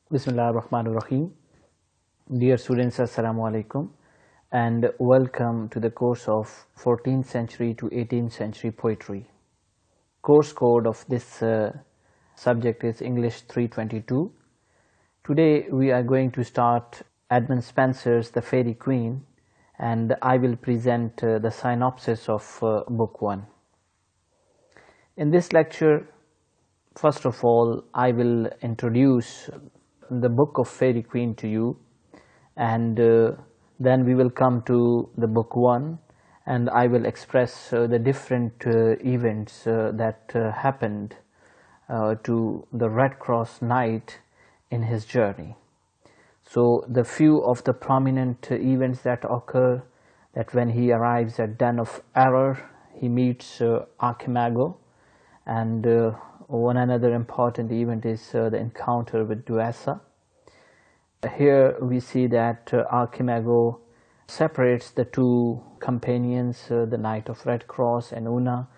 Bismillah ar-Rahman ar-Rahim. Dear students, Assalamu alaikum and welcome to the course of 14th century to 18th century poetry. Course code of this subject is English 322. Today we are going to start Edmund Spenser's The Faerie Queen, and I will present the synopsis of book 1. In this lecture, first of all, I will introduce the book of Faerie Queen to you, and then we will come to the book 1, and I will express the different events that happened to the Red Cross Knight in his journey. So the few of the prominent events that occur, that when he arrives at Den of Error, he meets Archimago, and one another important event is the encounter with Duessa. Here we see that Archimago separates the two companions, the Knight of Red Cross and Una,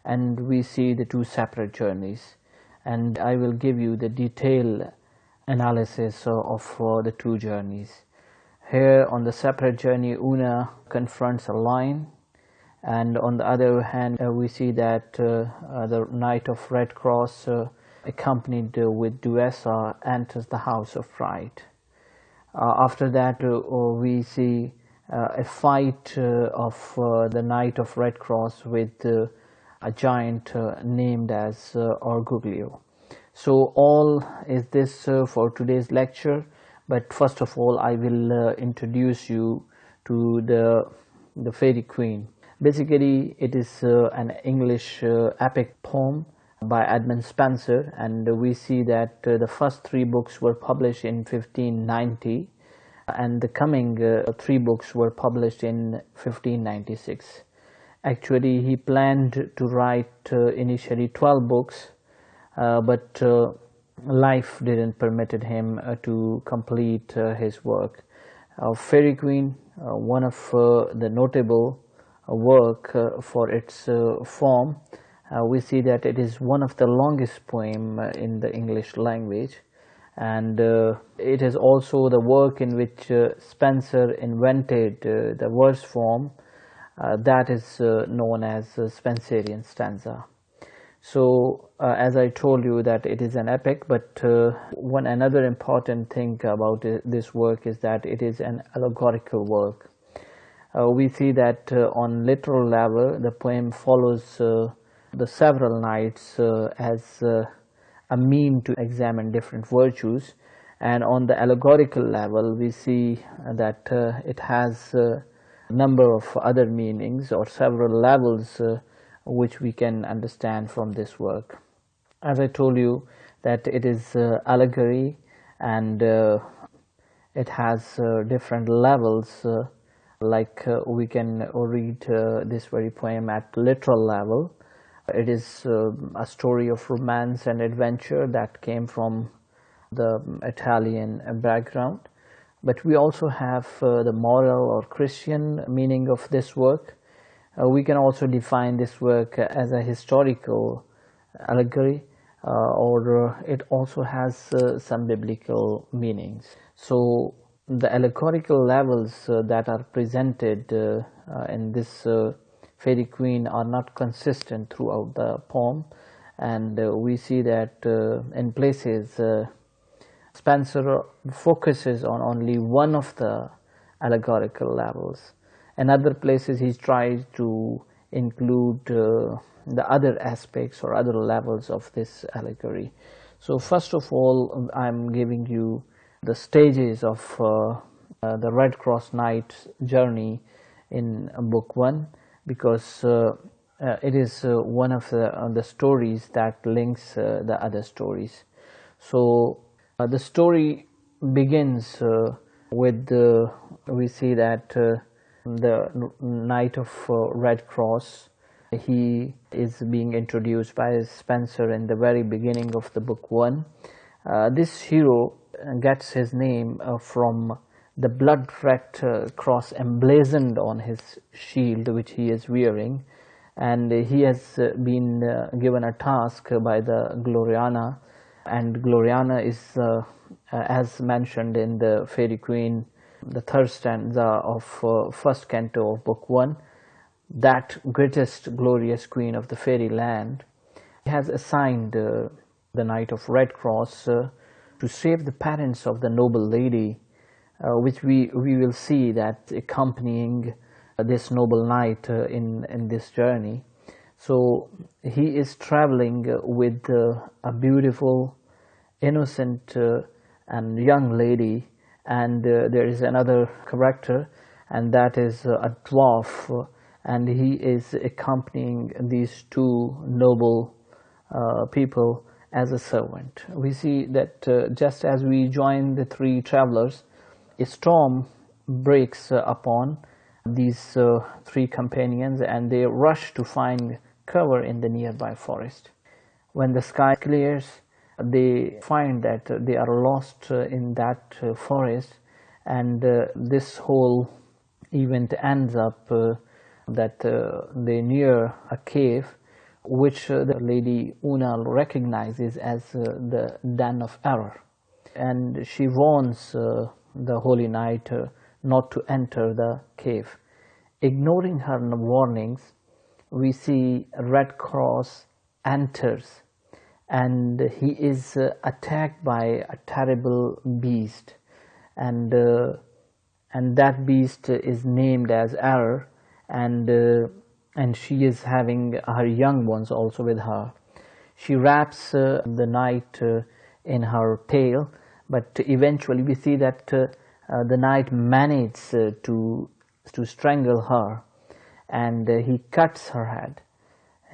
and we see the two separate journeys. And I will give you the detailed analysis of the two journeys. Here on the separate journey, Una confronts a lion, and on the other hand we see that the Knight of Red Cross accompanied with Duessa enters the House of Pride. After that we see a fight of the Knight of Red Cross with a giant named as Orgoglio. So all is this for today's lecture, but first of all I will introduce you to the Faerie Queen. Basically it is an English epic poem by Edmund Spenser, and we see that the first 3 books were published in 1590 and the coming 3 books were published in 1596. Actually he planned to write initially 12 books, but life didn't permit him to complete his work. Faerie Queen, one of the notable work for its form. We see that it is one of the longest poem in the English language, and it is also the work in which Spenser invented the verse form that is known as Spenserian stanza. So as I told you that it is an epic, but one another important thing about this work is that it is an allegorical work. We see that on literal level the poem follows the several knights as a mean to examine different virtues, and on the allegorical level we see that it has a number of other meanings or several levels which we can understand from this work. As I told you that it is allegory, and it has different levels, like we can read this very poem at literal level. It is a story of romance and adventure that came from the Italian background, but we also have the moral or Christian meaning of this work. We can also define this work as a historical allegory, or it also has some biblical meanings. So the allegorical levels that are presented in this Faerie Queen are not consistent throughout the poem, and we see that in places Spenser focuses on only one of the allegorical levels. In other places he tries to include the other aspects or other levels of this allegory. So first of all I'm giving you the stages of the Red Cross Knight's journey in book 1, because it is one of the stories that links the other stories. So the story begins with we see that the Knight of Red Cross, he is being introduced by Spenser in the very beginning of the book 1. This hero gets his name from the blood red cross emblazoned on his shield which he is wearing, and he has been given a task by the Gloriana, and Gloriana is as mentioned in the Faerie Queen, the third stanza of first canto of Book 1, that greatest glorious queen of the fairy land has assigned the Knight of Red Cross to save the parents of the noble lady, which we will see that accompanying this noble knight in this journey. So he is traveling with a beautiful, innocent and young lady, and there is another character, and that is a dwarf, and he is accompanying these two noble people as a servant. We see that just as we join the three travelers, a storm breaks upon these three companions, and they rush to find cover in the nearby forest. When the sky clears, they find that they are lost in that forest, and this whole event ends up that they near a cave which the lady Una recognizes as the den of error, and she warns the holy knight not to enter the cave. Ignoring her warnings, we see Red Cross enters, and he is attacked by a terrible beast, and that beast is named as Error, and she is having her young ones also with her. She wraps the knight in her tail, but eventually we see that the knight manages to strangle her, and he cuts her head.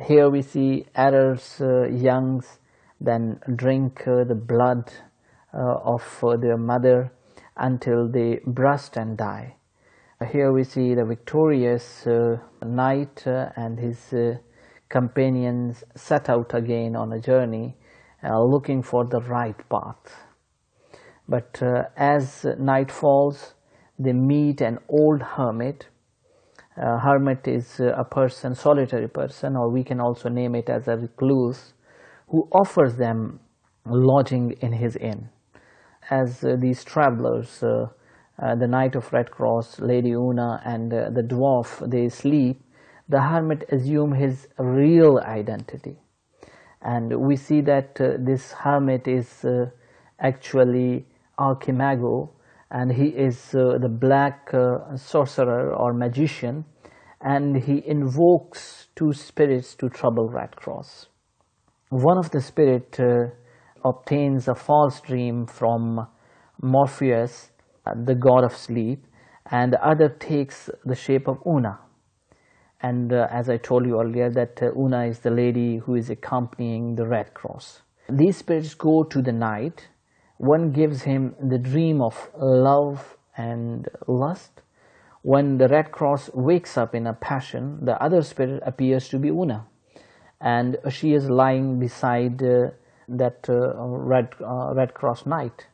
Here we see Error's youngs then drink the blood of their mother until they burst and die. Here we see the victorious knight and his companions set out again on a journey looking for the right path. But as night falls, they meet an old hermit. Hermit is a person, solitary person, or we can also name it as a recluse, who offers them lodging in his inn. As these travelers, the Knight of Red Cross, Lady Una, and the dwarf, they sleep, the hermit assumes his real identity. And we see that this hermit is actually Archimago, and he is the black sorcerer or magician, and he invokes two spirits to trouble Red Cross. One of the spirits obtains a false dream from Morpheus, the god of sleep, and the other takes the shape of Una. And as I told you earlier, that Una is the lady who is accompanying the Red Cross. These spirits go to the knight. One gives him the dream of love and lust. When the Red Cross wakes up in a passion, the other spirit appears to be Una, and she is lying beside that Red Cross knight.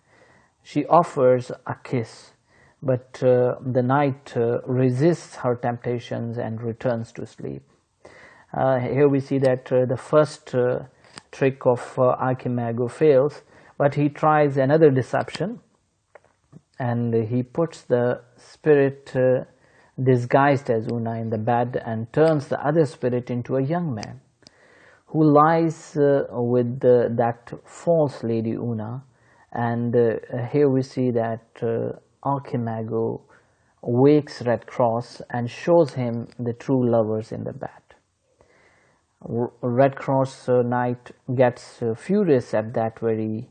She offers a kiss, but the knight resists her temptations and returns to sleep. Here we see that the first trick of Archimago fails, but he tries another deception, and he puts the spirit disguised as Una in the bed and turns the other spirit into a young man who lies with that false lady Una. And here we see that Archimago wakes Red Cross and shows him the true lovers in the bed. Red Cross knight gets furious at that very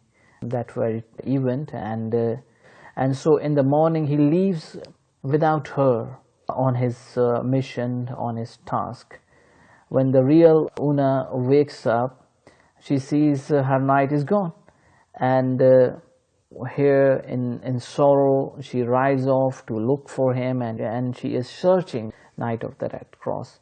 event, and so in the morning he leaves without her on his mission, on his task. When the real Una wakes up, she sees her knight is gone, and here in sorrow she rides off to look for him, and she is searching Knight of the Red Cross.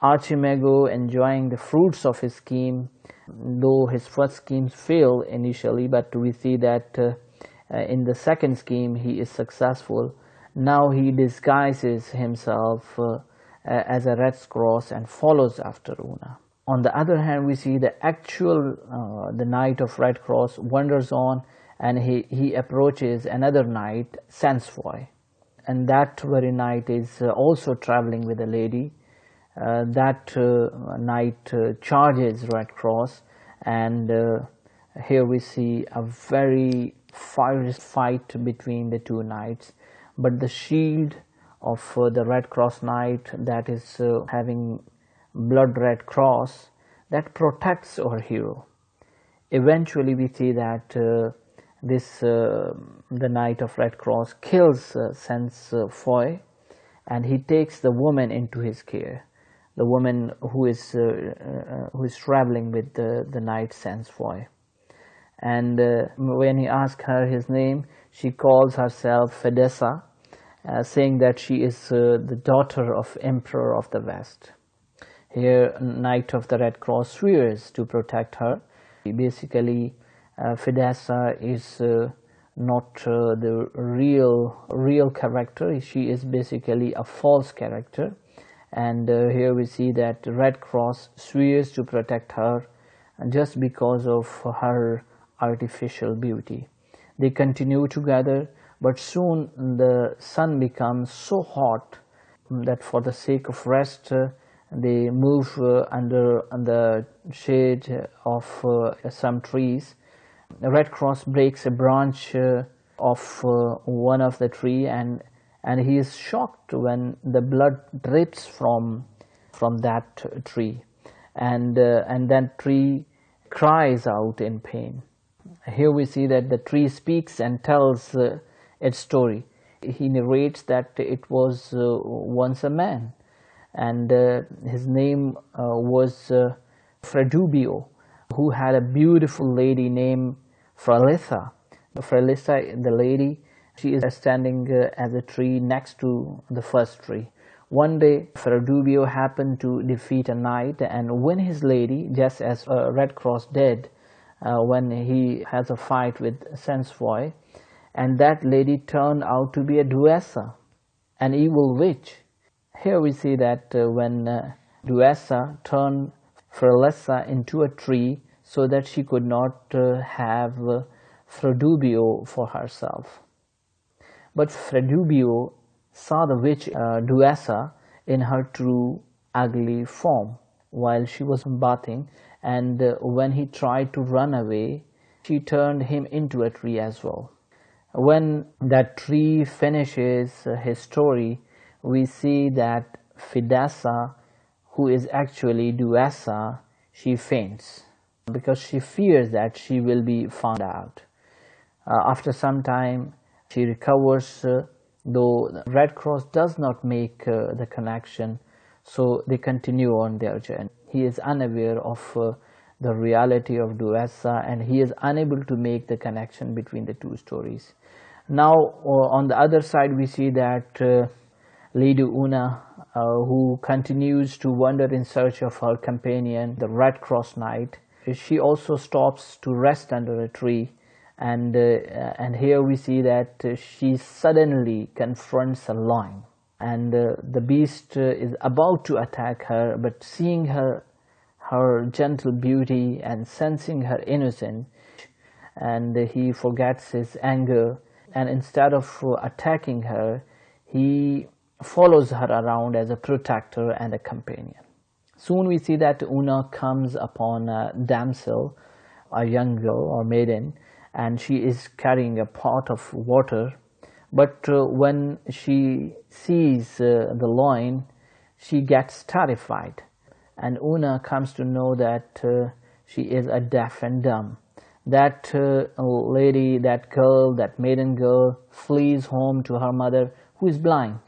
Archimago, enjoying the fruits of his scheme, though his first schemes fail initially, but we see that in the second scheme he is successful. Now he disguises himself as a Red Cross and follows after Una. On the other hand, we see the actual the Knight of Red Cross wanders on and he approaches another knight, Sansfoy, and that very knight is also traveling with a lady. That knight charges Red Cross, and here we see a very fierce fight between the two knights, but the shield of the Red Cross knight, that is having blood red cross, that protects our hero. Eventually we see that the Knight of Red Cross kills Sansfoy, and he takes the woman into his care, the woman who is traveling with the Knight Sansfoy. And when he asks her his name, she calls herself Fedessa, saying that she is the daughter of Emperor of the West. Here, Knight of the Red Cross swears to protect her. Basically, Fedessa is not the real character. She is basically a false character, and here we see that Red Cross swears to protect her just because of her artificial beauty. They continue together, but soon the sun becomes so hot that for the sake of rest they move under the shade of some trees. The Red Cross breaks a branch of one of the tree, and he is shocked when the blood drips from that tree, and that tree cries out in pain. Here we see that the tree speaks and tells its story. He narrates that it was once a man, and his name was Fredubio, who had a beautiful lady named Fralitha. Fralitha, the lady, she is standing as a tree next to the first tree. One day, Fredubio happened to defeat a knight and win his lady, just as Red Cross did when he has a fight with Sansfoy, and that lady turned out to be a Duessa, an evil witch. Here we see that when Duessa turned Fralitha into a tree so that she could not have Fredubio for herself. But Fredubio saw the witch Duessa in her true ugly form while she was bathing, and when he tried to run away, she turned him into a tree as well. When that tree finishes his story, we see that Fedessa, who is actually Duessa, she faints because she fears that she will be found out. After some time, she recovers, though Red Cross does not make the connection, so they continue on their journey. He is unaware of the reality of Duessa, and he is unable to make the connection between the two stories. Now, on the other side, we see that Lady Una, who continues to wander in search of her companion, the Red Cross Knight, she also stops to rest under a tree, and here we see that she suddenly confronts a lion, and the beast is about to attack her, but seeing her gentle beauty and sensing her innocence, and he forgets his anger, and instead of attacking her, he follows her around as a protector and a companion. Soon we see that Una comes upon a damsel, a young girl or maiden, and she is carrying a pot of water. But when she sees the lion, she gets terrified, and Una comes to know that she is a deaf and dumb. That lady, that girl, that maiden girl flees home to her mother, who is blind.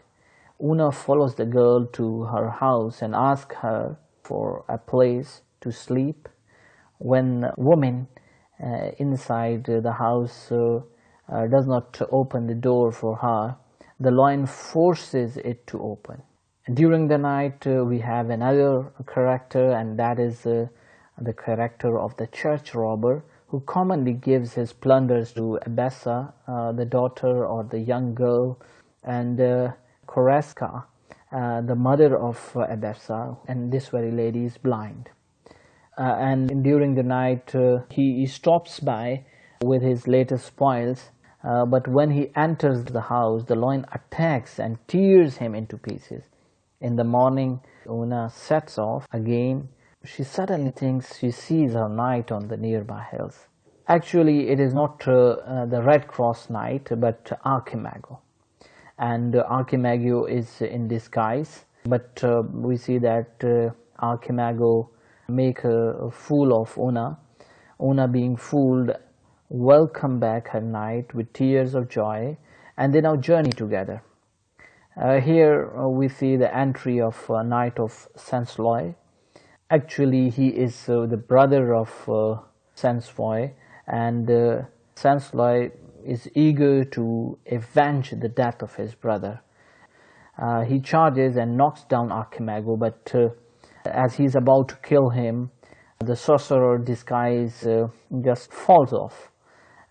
Una follows the girl to her house and asks her for a place to sleep. When a woman inside the house does not open the door for her, the lion forces it to open. During the night, we have another character, and that is the character of the church robber, who commonly gives his plunders to Abessa, the daughter or the young girl, and Koreska, the mother of Abessa, and this very lady is blind. And during the night, he stops by with his latest spoils. But when he enters the house, the lion attacks and tears him into pieces. In the morning, Una sets off again. She suddenly thinks she sees her knight on the nearby hills. Actually, it is not the Red Cross knight, but Archimago. And Archimago is in disguise, but we see that Archimago make a fool of Una. Una, being fooled, welcome back her knight with tears of joy, and they now journey together. Here we see the entry of Knight of Sensloy. Actually, he is the brother of Sensloy, and Sensloy is eager to avenge the death of his brother. He charges and knocks down Archimago, but as he's about to kill him, the sorcerer disguise just falls off.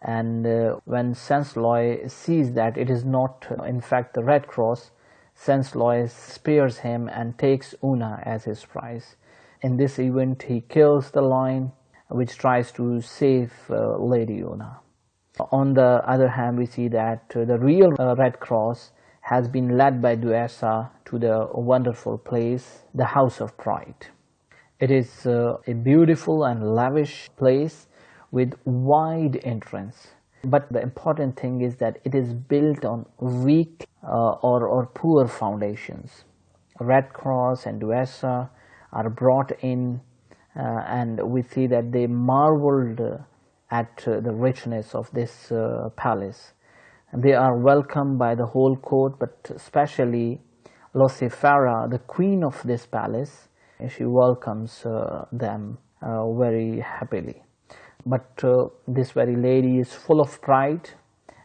And when Sensloy sees that it is not in fact the Red Cross, Sensloy spares him and takes Una as his prize. In this event, he kills the lion, which tries to save Lady Una. On the other hand, we see that the real Red Cross has been led by Duessa to the wonderful place, the House of Pride. It is a beautiful and lavish place with wide entrance. But the important thing is that it is built on weak or poor foundations. Red Cross and Duessa are brought in, and we see that they marveled at the richness of this palace. They are welcomed by the whole court, but especially Lucifera, the queen of this palace. She welcomes them very happily. But this very lady is full of pride,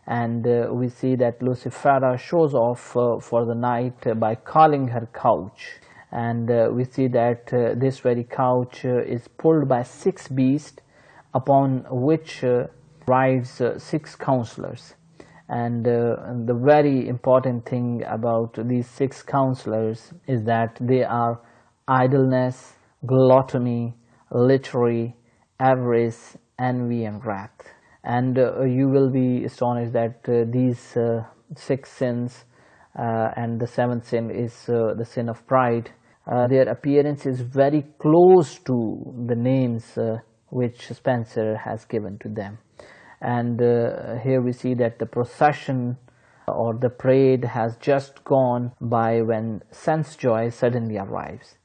and we see that Lucifera shows off for the night by calling her couch. And we see that this very couch is pulled by 6 beasts, upon which rides 6 counselors. And the very important thing about these 6 counselors is that they are idleness, gluttony, lechery, avarice, envy, and wrath. And you will be astonished that these 6 sins, and the 7th sin is the sin of pride, their appearance is very close to the names which Spenser has given to them. And here we see that the procession or the parade has just gone by when Sensejoy suddenly arrives,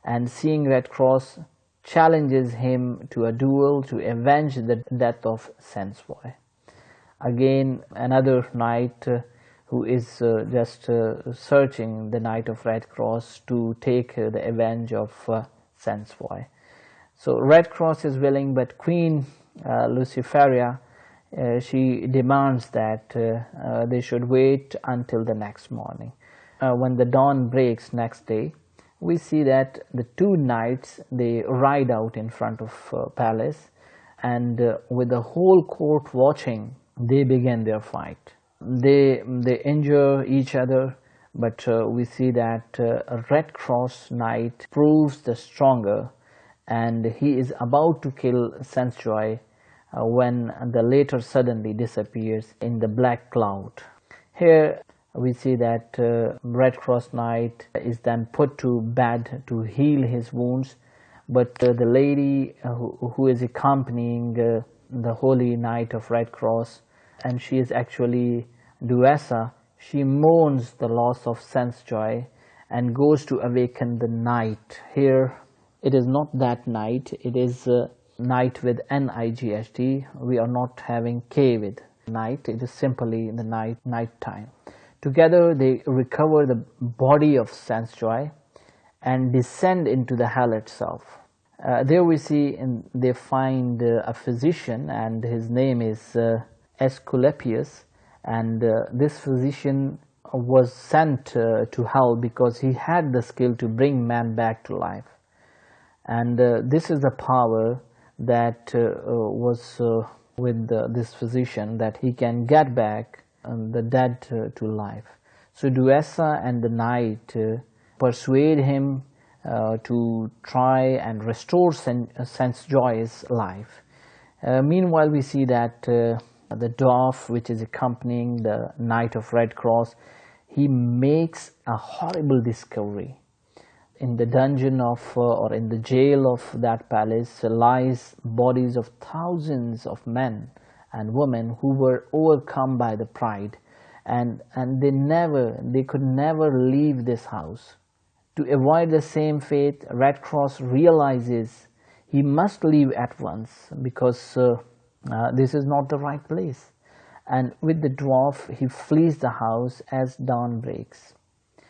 and seeing Red Cross challenges him to a duel to avenge the death of Sensejoy. Again, another knight who is just searching the Knight of Red Cross to take the revenge of Sensejoy. So Red Cross is willing, but Queen Luciferia, she demands that they should wait until the next morning. When the dawn breaks next day, we see that the 2 knights, they ride out in front of palace, and with the whole court watching, they begin their fight. They injure each other, but we see that a Red Cross knight proves the stronger, and he is about to kill Sensejoy when the latter suddenly disappears in the black cloud. Here we see that Red Cross knight is then put to bed to heal his wounds, but the lady who is accompanying the Holy Knight of Red Cross, and she is actually Duessa, she mourns the loss of Sensejoy and goes to awaken the knight. Here it is not that knight, it is night with N-I-G-H-T. We are not having K with night, it is simply the night time. Together they recover the body of Sensejoy and descend into the hell itself. There we see they find a physician, and his name is Asclepius, and this physician was sent to hell because he had the skill to bring man back to life. And this is the power that was with this physician, that he can get back the dead to life. So Duessa and the knight persuade him to try and restore Sensejoy's life. Meanwhile, we see that the dwarf, which is accompanying the Knight of Red Cross, he makes a horrible discovery. In the dungeon of or in the jail of that palace lies bodies of thousands of men and women who were overcome by the pride, and they could never leave this house. To avoid the same fate, Red Cross realizes he must leave at once, because this is not the right place. And with the dwarf, he flees the house as dawn breaks.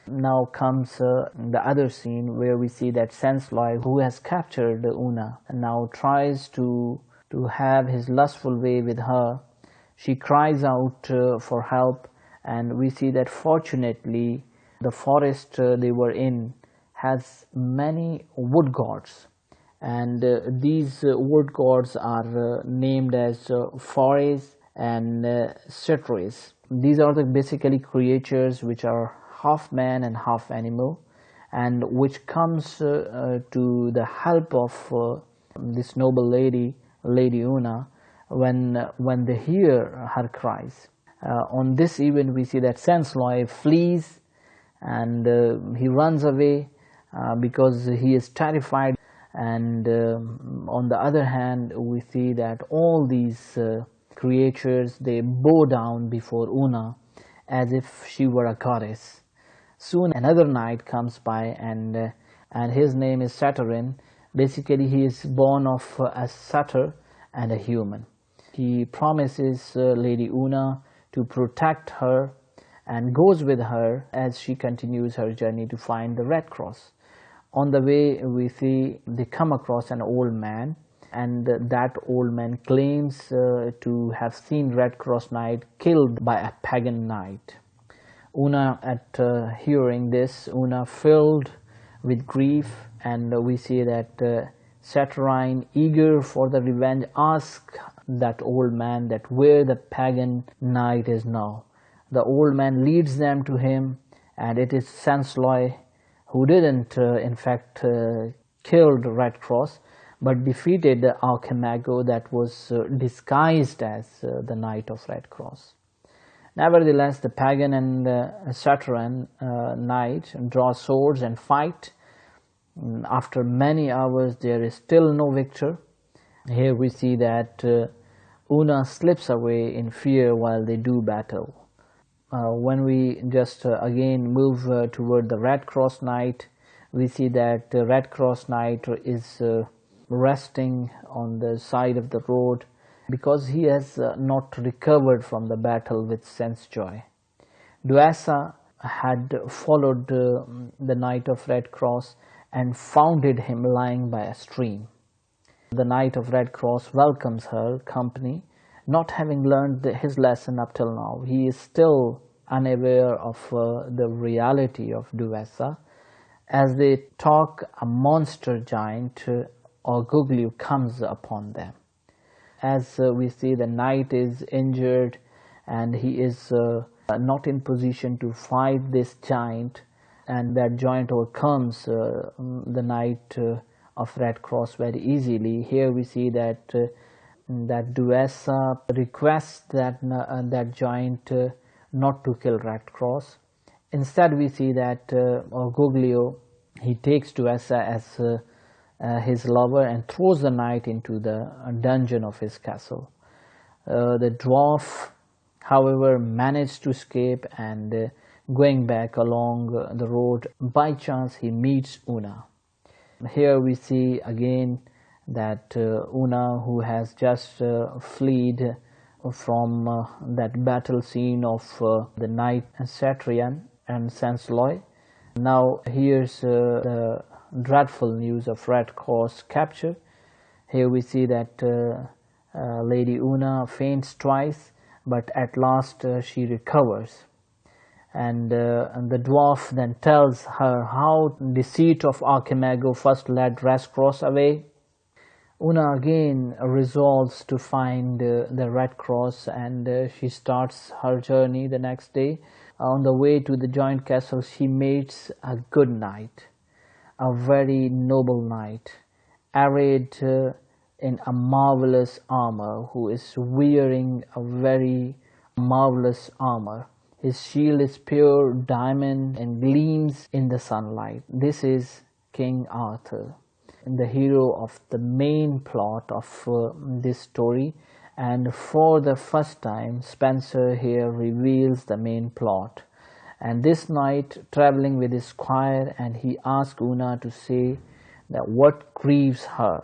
Now comes the other scene where we see that Sensloy, who has captured Una, now tries to have his lustful way with her. She cries out for help, and we see that fortunately the forest they were in has many wood gods, and these wood gods are named as Faeries and Satyrs. These are basically creatures which are half man and half animal, and which comes to the help of this noble lady, Lady Una, when they hear her cries. On this event, we see that Sensloy flees, and he runs away because he is terrified. And on the other hand, we see that all these creatures, they bow down before Una as if she were a goddess. Soon another knight comes by, and his name is Saturn. Basically, he is born of a satyr and a human. He promises Lady Una to protect her and goes with her as she continues her journey to find the Red Cross. On the way, we see they come across an old man, and that old man claims to have seen Red Cross Knight killed by a pagan knight. Una, at hearing this, Una filled with grief, and we see that Saturn, eager for the revenge, asks that old man that where the pagan knight is now. The old man leads them to him, and it is Sensloy who didn't in fact kill the Red Cross, but defeated the Archimago that was disguised as the Knight of Red Cross. Nevertheless, the pagan and Saturn knight draw swords and fight. After many hours, there is still no victor. Here we see that Una slips away in fear while they do battle. When we just again move toward the Red Cross Knight, we see that the Red Cross Knight is resting on the side of the road because he has not recovered from the battle with Sensjoy. Duessa had followed the Knight of Red Cross and found him lying by a stream. The Knight of Red Cross welcomes her company, not having learned his lesson up till now. He is still unaware of the reality of Duessa. As they talk, a monster giant or Guglio comes upon them. As we see, the knight is injured and he is not in position to fight this giant, and that giant overcomes the Knight of Red Cross very easily. Here we see that Duessa requests that giant not to kill Red Cross. Instead, we see that Guglio, he takes Duessa as his lover and throws the knight into the dungeon of his castle. The dwarf, however, managed to escape, and going back along the road, by chance he meets Una. Here we see again that Una, who has just fled from that battle scene of the knight Satrian and Sensloy, now hears the dreadful news of Red Cross capture. Here we see that Lady Una faints twice, but at last she recovers. And the dwarf then tells her how deceit of Archimago first led Red Cross away. Una again resolves to find the Red Cross, and she starts her journey the next day. On the way to the giant castle, she meets a good knight, a very noble knight, arrayed in a marvelous armor, who is wearing a very marvelous armor. His shield is pure diamond and gleams in the sunlight. This is King Arthur, the hero of the main plot of this story. And for the first time, Spenser here reveals the main plot. And this night, traveling with his squire, and he asks Una to say that what grieves her.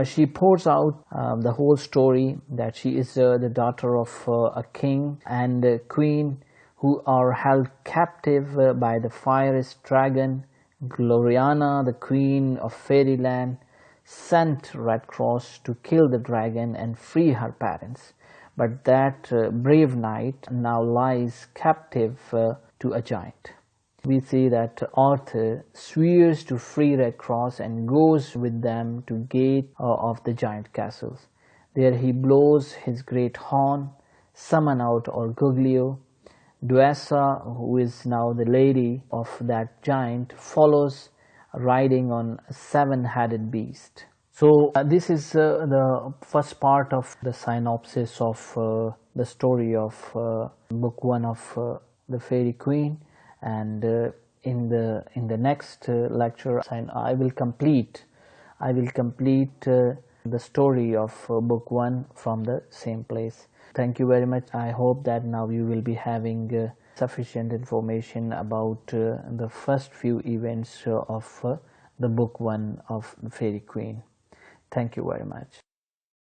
She pours out the whole story, that she is the daughter of a king and a queen who are held captive by the fierce dragon. Gloriana, the queen of fairyland, sent Red Cross to kill the dragon and free her parents. But that brave knight now lies captive to a giant. We see that Arthur swears to free Red Cross and goes with them to gate of the giant castles. There he blows his great horn, summon out Orgoglio. Duessa, who is now the lady of that giant, follows riding on a seven-headed beast. So this is the first part of the synopsis of the story of book 1 of the Faerie Queen, and in the next lecture I will complete the story of book 1 from the same place. Thank you very much. I hope that now you will be having sufficient information about the first few events of the book 1 of the Faerie Queen. Thank you very much.